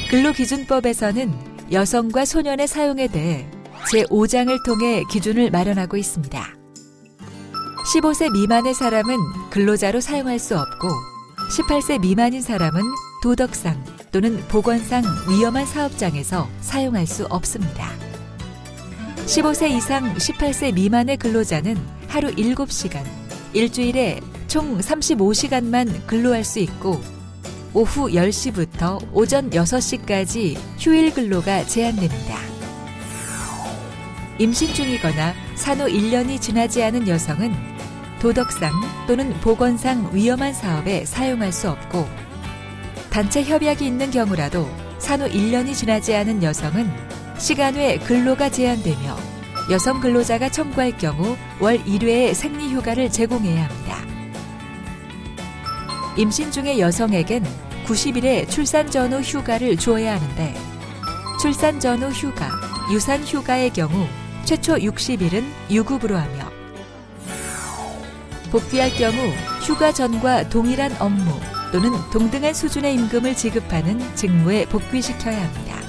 근로기준법에서는 여성과 소년의 사용에 대해 제5장을 통해 기준을 마련하고 있습니다. 15세 미만의 사람은 근로자로 사용할 수 없고 18세 미만인 사람은 도덕상 또는 보건상 위험한 사업장에서 사용할 수 없습니다. 15세 이상 18세 미만의 근로자는 하루 7시간, 일주일에 총 35시간만 근로할 수 있고 오후 10시부터 오전 6시까지 휴일 근로가 제한됩니다. 임신 중이거나 산후 1년이 지나지 않은 여성은 도덕상 또는 보건상 위험한 사업에 사용할 수 없고 단체 협약이 있는 경우라도 산후 1년이 지나지 않은 여성은 시간 외 근로가 제한되며 여성 근로자가 청구할 경우 월 1회의 생리휴가를 제공해야 합니다. 임신 중의 여성에겐 90일의 출산 전후 휴가를 주어야 하는데 출산 전후 휴가, 유산 휴가의 경우 최초 60일은 유급으로 하며 복귀할 경우 휴가 전과 동일한 업무 또는 동등한 수준의 임금을 지급하는 직무에 복귀시켜야 합니다.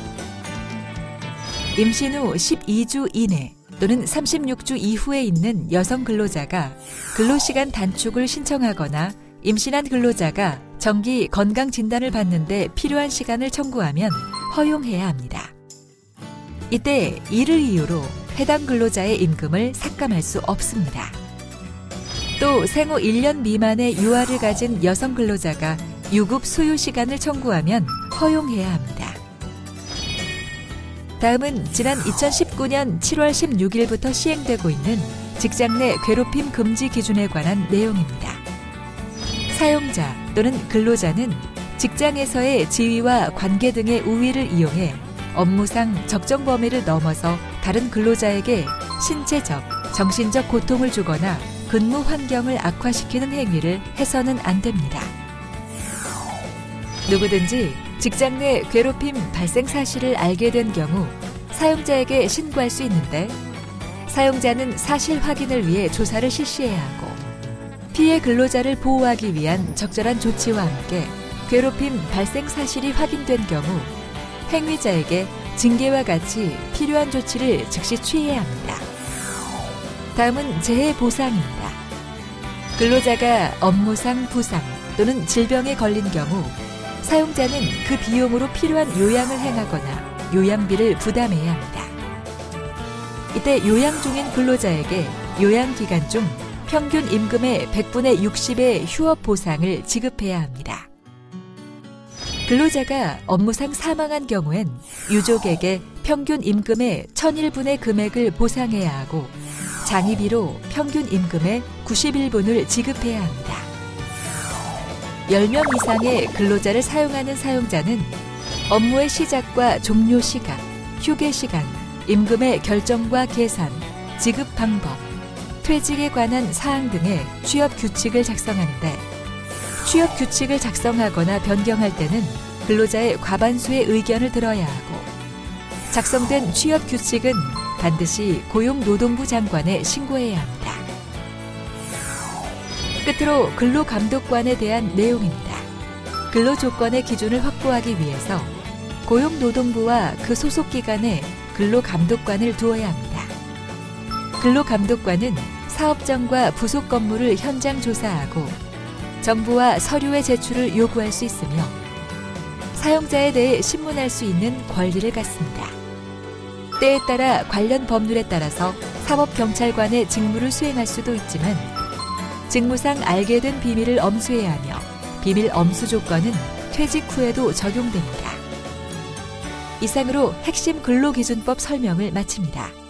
임신 후 12주 이내 또는 36주 이후에 있는 여성 근로자가 근로시간 단축을 신청하거나 임신한 근로자가 정기 건강진단을 받는데 필요한 시간을 청구하면 허용해야 합니다. 이때 이를 이유로 해당 근로자의 임금을 삭감할 수 없습니다. 또 생후 1년 미만의 유아를 가진 여성 근로자가 유급 소요 시간을 청구하면 허용해야 합니다. 다음은 지난 2019년 7월 16일부터 시행되고 있는 직장 내 괴롭힘 금지 기준에 관한 내용입니다. 사용자 또는 근로자는 직장에서의 지위와 관계 등의 우위를 이용해 업무상 적정 범위를 넘어서 다른 근로자에게 신체적, 정신적 고통을 주거나 근무 환경을 악화시키는 행위를 해서는 안 됩니다. 누구든지 직장 내 괴롭힘 발생 사실을 알게 된 경우 사용자에게 신고할 수 있는데 사용자는 사실 확인을 위해 조사를 실시해야 하고 피해 근로자를 보호하기 위한 적절한 조치와 함께 괴롭힘 발생 사실이 확인된 경우 행위자에게 징계와 같이 필요한 조치를 즉시 취해야 합니다. 다음은 재해 보상입니다. 근로자가 업무상 부상 또는 질병에 걸린 경우 사용자는 그 비용으로 필요한 요양을 행하거나 요양비를 부담해야 합니다. 이때 요양 중인 근로자에게 요양 기간 중 평균 임금의 100분의 60의 휴업 보상을 지급해야 합니다. 근로자가 업무상 사망한 경우엔 유족에게 평균 임금의 1001분의 금액을 보상해야 하고 장의비로 평균 임금의 91분을 지급해야 합니다. 10명 이상의 근로자를 사용하는 사용자는 업무의 시작과 종료 시간, 휴게 시간, 임금의 결정과 계산, 지급 방법, 퇴직에 관한 사항 등의 취업 규칙을 작성하는데 취업 규칙을 작성하거나 변경할 때는 근로자의 과반수의 의견을 들어야 하고 작성된 취업 규칙은 반드시 고용노동부 장관에 신고해야 합니다. 끝으로 근로감독관에 대한 내용입니다. 근로조건의 기준을 확보하기 위해서 고용노동부와 그 소속기관에 근로감독관을 두어야 합니다. 근로감독관은 사업장과 부속 건물을 현장 조사하고 정보와 서류의 제출을 요구할 수 있으며 사용자에 대해 신문할 수 있는 권리를 갖습니다. 때에 따라 관련 법률에 따라서 사법경찰관의 직무를 수행할 수도 있지만 직무상 알게 된 비밀을 엄수해야 하며 비밀 엄수 조건은 퇴직 후에도 적용됩니다. 이상으로 핵심 근로기준법 설명을 마칩니다.